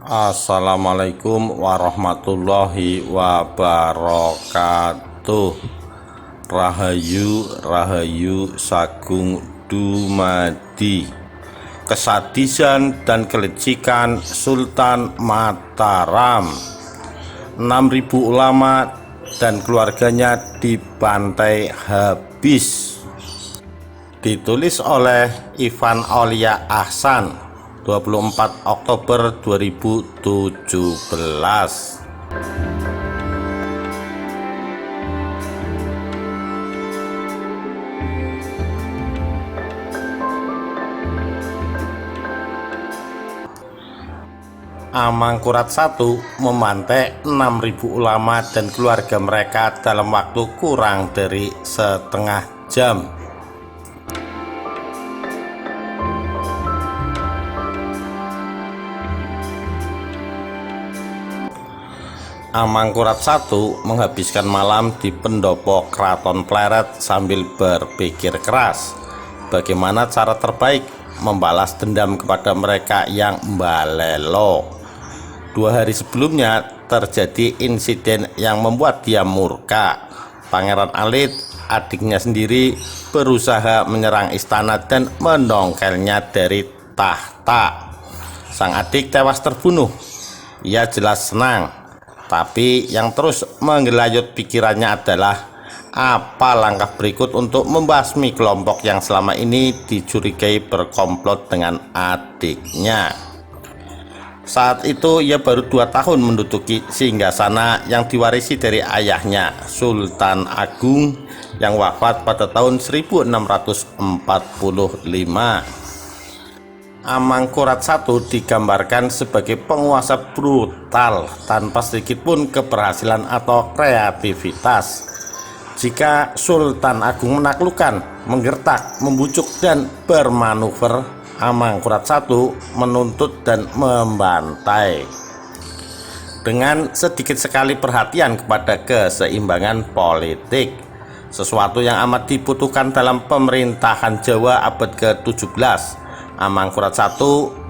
Assalamualaikum warahmatullahi wabarakatuh. Rahayu Rahayu Sagung Dumadi. Kesadisan dan kelicikan Sultan Mataram. 6.000 ulama dan keluarganya dibantai habis. Ditulis oleh Ivan Aulia Ahsan, 24 Oktober 2017. Amangkurat I membantai 6.000 ulama dan keluarga mereka dalam waktu kurang dari setengah jam. Amangkurat I menghabiskan malam di pendopo Keraton Pleret sambil berpikir keras bagaimana cara terbaik membalas dendam kepada mereka yang mbalelo. 2 hari sebelumnya terjadi insiden yang membuat dia murka. Pangeran Alit, adiknya sendiri, berusaha menyerang istana dan mendongkelnya dari tahta. Sang adik tewas terbunuh. Ia jelas senang, tapi yang terus menggelayut pikirannya adalah apa langkah berikut untuk membasmi kelompok yang selama ini dicurigai berkomplot dengan adiknya. Saat itu ia baru 2 tahun menduduki singgasana yang diwarisi dari ayahnya, Sultan Agung, yang wafat pada tahun 1645. Amangkurat I digambarkan sebagai penguasa brutal tanpa sedikit pun keberhasilan atau kreativitas. Jika Sultan Agung menaklukkan, menggertak, membujuk, dan bermanuver, Amangkurat I menuntut dan membantai dengan sedikit sekali perhatian kepada keseimbangan politik, sesuatu yang amat dibutuhkan dalam pemerintahan Jawa abad ke-17. Amangkurat I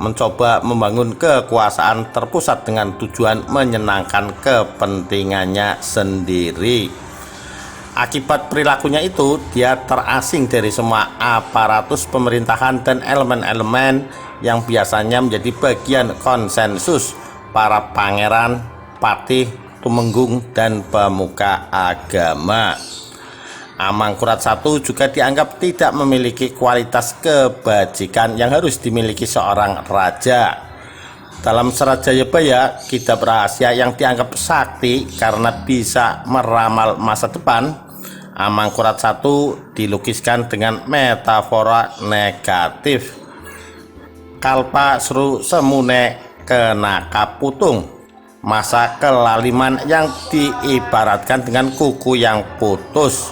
mencoba membangun kekuasaan terpusat dengan tujuan menyenangkan kepentingannya sendiri. Akibat perilakunya itu, dia terasing dari semua aparatus pemerintahan dan elemen-elemen yang biasanya menjadi bagian konsensus para pangeran, patih, tumenggung, dan pemuka agama. Amangkurat I juga dianggap tidak memiliki kualitas kebajikan yang harus dimiliki seorang raja. Dalam Serat Jayabaya, kitab rahasia yang dianggap sakti karena bisa meramal masa depan, Amangkurat I dilukiskan dengan metafora negatif. Kalpa sru semune kenaka putung, masa kelaliman yang diibaratkan dengan kuku yang putus.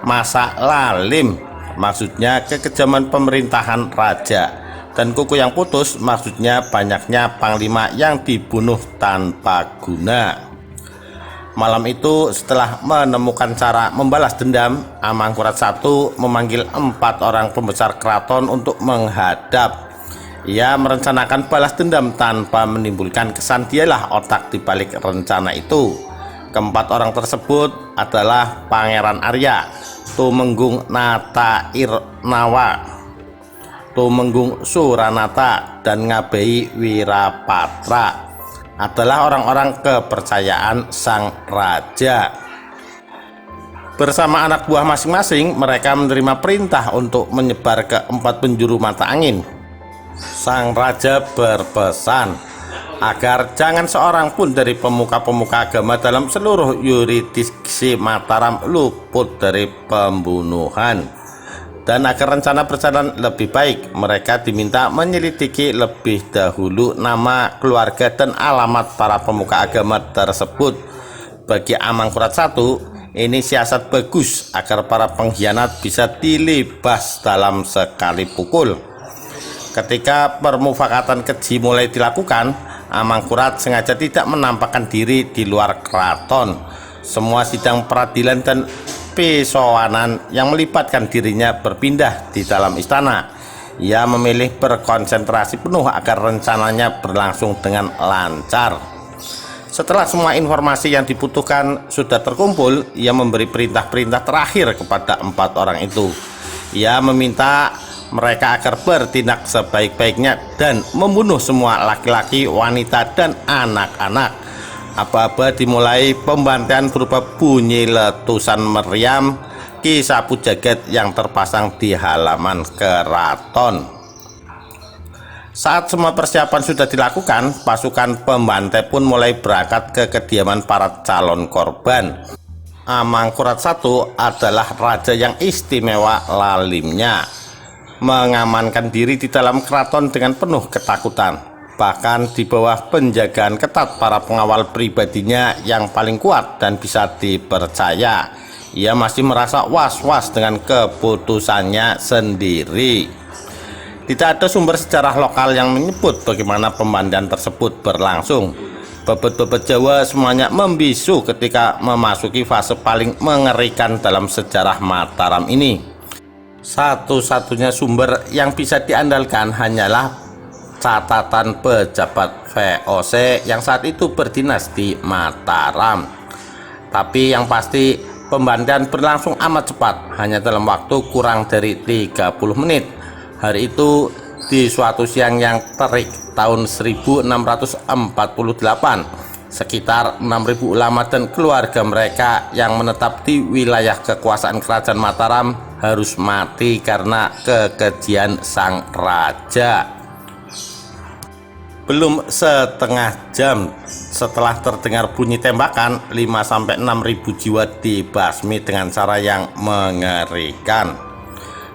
Masa lalim maksudnya kekejaman pemerintahan raja, dan kuku yang putus maksudnya banyaknya panglima yang dibunuh tanpa guna. Malam itu, setelah menemukan cara membalas dendam, Amangkurat I memanggil 4 orang pembesar keraton untuk menghadap. Ia merencanakan balas dendam tanpa menimbulkan kesan dialah otak dibalik rencana itu. Keempat orang tersebut adalah Pangeran Arya, Tumenggung Nata Irnawa, Tumenggung Suranata, dan Ngabei Wirapatra. Adalah orang-orang kepercayaan sang raja. Bersama anak buah masing-masing, mereka menerima perintah untuk menyebar ke 4 penjuru mata angin. Sang raja berpesan agar jangan seorang pun dari pemuka-pemuka agama dalam seluruh yurisdiksi Mataram luput dari pembunuhan. Dan agar rencana berjalan lebih baik, mereka diminta menyelidiki lebih dahulu nama, keluarga, dan alamat para pemuka agama tersebut. Bagi Amangkurat I, ini siasat bagus agar para pengkhianat bisa dilibas dalam sekali pukul. Ketika permufakatan keji mulai dilakukan, Amangkurat sengaja tidak menampakkan diri di luar keraton. Semua sidang peradilan dan pesowanan yang melibatkan dirinya berpindah di dalam istana. Ia memilih berkonsentrasi penuh agar rencananya berlangsung dengan lancar. Setelah semua informasi yang dibutuhkan sudah terkumpul, ia memberi perintah-perintah terakhir kepada 4 orang itu. Ia meminta mereka agar bertindak sebaik-baiknya dan membunuh semua laki-laki, wanita, dan anak-anak. Aba-aba dimulai pembantaian berupa bunyi letusan meriam, sapu jagat yang terpasang di halaman keraton. Saat semua persiapan sudah dilakukan, pasukan pembantai pun mulai berangkat ke kediaman para calon korban. Amangkurat I adalah raja yang istimewa lalimnya, mengamankan diri di dalam keraton dengan penuh ketakutan. Bahkan di bawah penjagaan ketat para pengawal pribadinya yang paling kuat dan bisa dipercaya, ia masih merasa was-was dengan keputusannya sendiri. Tidak ada sumber sejarah lokal yang menyebut bagaimana pembantaian tersebut berlangsung. Bebet-bebet Jawa semuanya membisu ketika memasuki fase paling mengerikan dalam sejarah Mataram ini. Satu-satunya sumber yang bisa diandalkan hanyalah catatan pejabat VOC yang saat itu berdinas di Mataram. Tapi yang pasti pembantaian berlangsung amat cepat, hanya dalam waktu kurang dari 30 menit. Hari itu di suatu siang yang terik tahun 1648, sekitar 6.000 ulama dan keluarga mereka yang menetap di wilayah kekuasaan Kerajaan Mataram harus mati karena kekejian sang raja. Belum setengah jam setelah terdengar bunyi tembakan, 5-6 ribu jiwa dibasmi dengan cara yang mengerikan.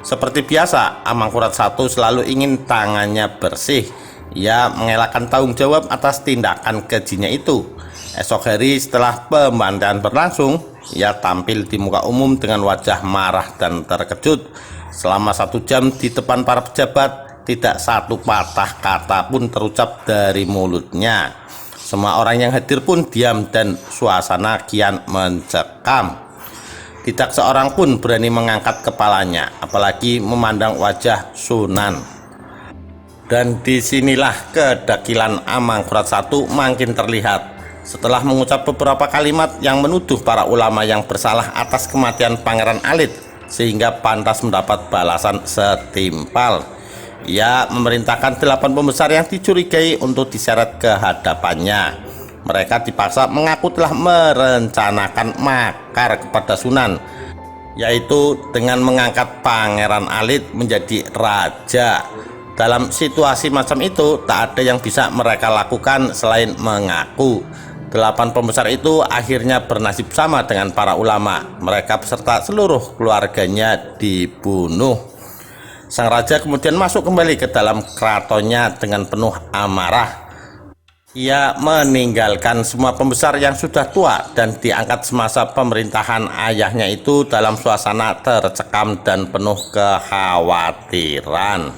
Seperti biasa, Amangkurat I selalu ingin tangannya bersih. Ia mengelakkan tanggung jawab atas tindakan kejinya itu. Esok hari setelah pembantaian berlangsung, ia tampil di muka umum dengan wajah marah dan terkejut. Selama 1 jam di depan para pejabat, tidak satu patah kata pun terucap dari mulutnya. Semua orang yang hadir pun diam dan suasana kian mencekam. Tidak seorang pun berani mengangkat kepalanya, apalagi memandang wajah Sunan. Dan disinilah kedakilan Amangkurat I makin terlihat. Setelah mengucap beberapa kalimat yang menuduh para ulama yang bersalah atas kematian Pangeran Alit, sehingga pantas mendapat balasan setimpal, ia memerintahkan 8 pembesar yang dicurigai untuk diseret ke hadapannya. Mereka dipaksa mengaku telah merencanakan makar kepada Sunan, yaitu dengan mengangkat Pangeran Alit menjadi raja. Dalam situasi macam itu, tak ada yang bisa mereka lakukan selain mengaku. 8 pembesar itu akhirnya bernasib sama dengan para ulama. Mereka beserta seluruh keluarganya dibunuh. Sang raja kemudian masuk kembali ke dalam keratonnya dengan penuh amarah. Ia meninggalkan semua pembesar yang sudah tua dan diangkat semasa pemerintahan ayahnya itu dalam suasana tercekam dan penuh kekhawatiran.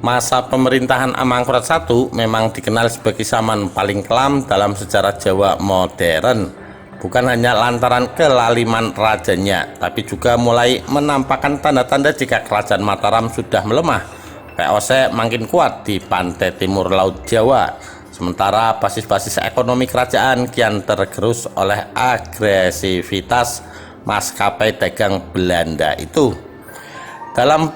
Masa pemerintahan Amangkurat I memang dikenal sebagai zaman paling kelam dalam sejarah Jawa modern. Bukan hanya lantaran kelaliman rajanya, tapi juga mulai menampakkan tanda-tanda jika Kerajaan Mataram sudah melemah. VOC makin kuat di pantai timur Laut Jawa, sementara basis-basis ekonomi kerajaan kian tergerus oleh agresivitas maskapai dagang Belanda itu. Dalam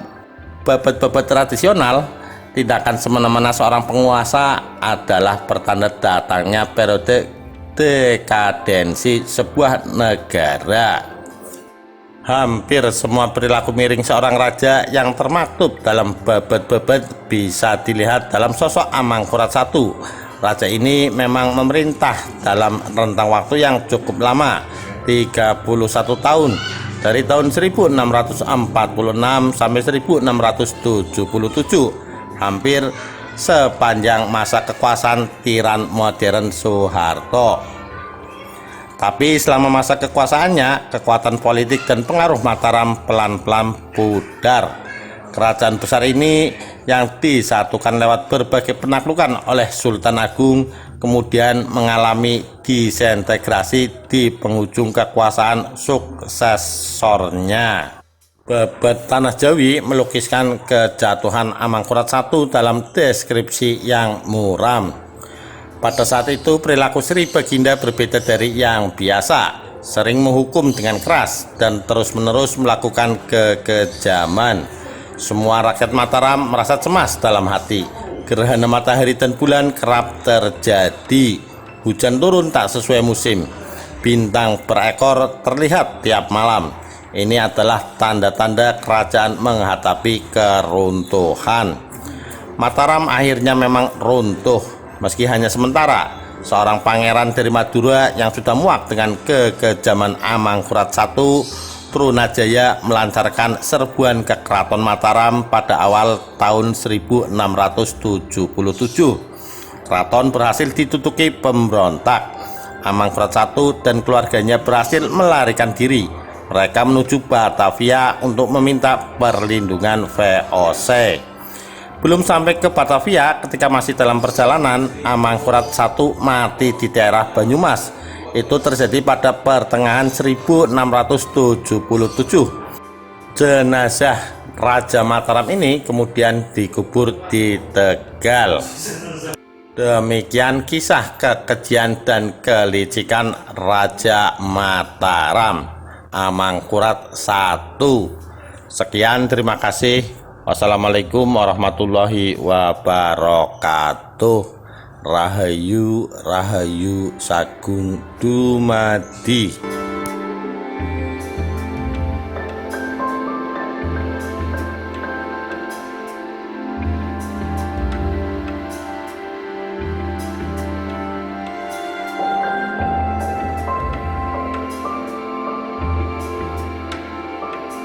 babat-babat tradisional, tindakan semena-mena seorang penguasa adalah pertanda datangnya periode dekadensi sebuah negara. Hampir semua perilaku miring seorang raja yang termaktub dalam babat-babat bisa dilihat dalam sosok Amangkurat I. Raja ini memang memerintah dalam rentang waktu yang cukup lama, 31 tahun, dari tahun 1646 sampai 1677, hampir sepanjang masa kekuasaan tiran modern Soeharto. Tapi selama masa kekuasaannya, kekuatan politik dan pengaruh Mataram pelan-pelan pudar. Kerajaan besar ini yang disatukan lewat berbagai penaklukan oleh Sultan Agung kemudian mengalami disintegrasi di penghujung kekuasaan suksesornya. Bebet Tanah Jawi melukiskan kejatuhan Amangkurat I dalam deskripsi yang muram. Pada saat itu perilaku Sri Baginda berbeda dari yang biasa, sering menghukum dengan keras dan terus-menerus melakukan kekejaman. Semua rakyat Mataram merasa cemas dalam hati. Gerhana matahari dan bulan kerap terjadi. Hujan turun tak sesuai musim. Bintang berekor terlihat tiap malam. Ini adalah tanda-tanda kerajaan menghadapi keruntuhan. Mataram akhirnya memang runtuh, meski hanya sementara. Seorang pangeran dari Madura yang sudah muak dengan kekejaman Amangkurat I, Trunajaya melancarkan serbuan ke Keraton Mataram pada awal tahun 1677. Keraton berhasil ditutuki pemberontak. Amangkurat I dan keluarganya berhasil melarikan diri. Mereka menuju Batavia untuk meminta perlindungan VOC. Belum sampai ke Batavia, ketika masih dalam perjalanan, Amangkurat I mati di daerah Banyumas. Itu terjadi pada pertengahan 1677. Jenazah Raja Mataram ini kemudian dikubur di Tegal. Demikian kisah kekejian dan kelicikan Raja Mataram, Amangkurat I. Sekian, terima kasih. Wassalamualaikum warahmatullahi wabarakatuh. Rahayu Rahayu Sagung Dumadi.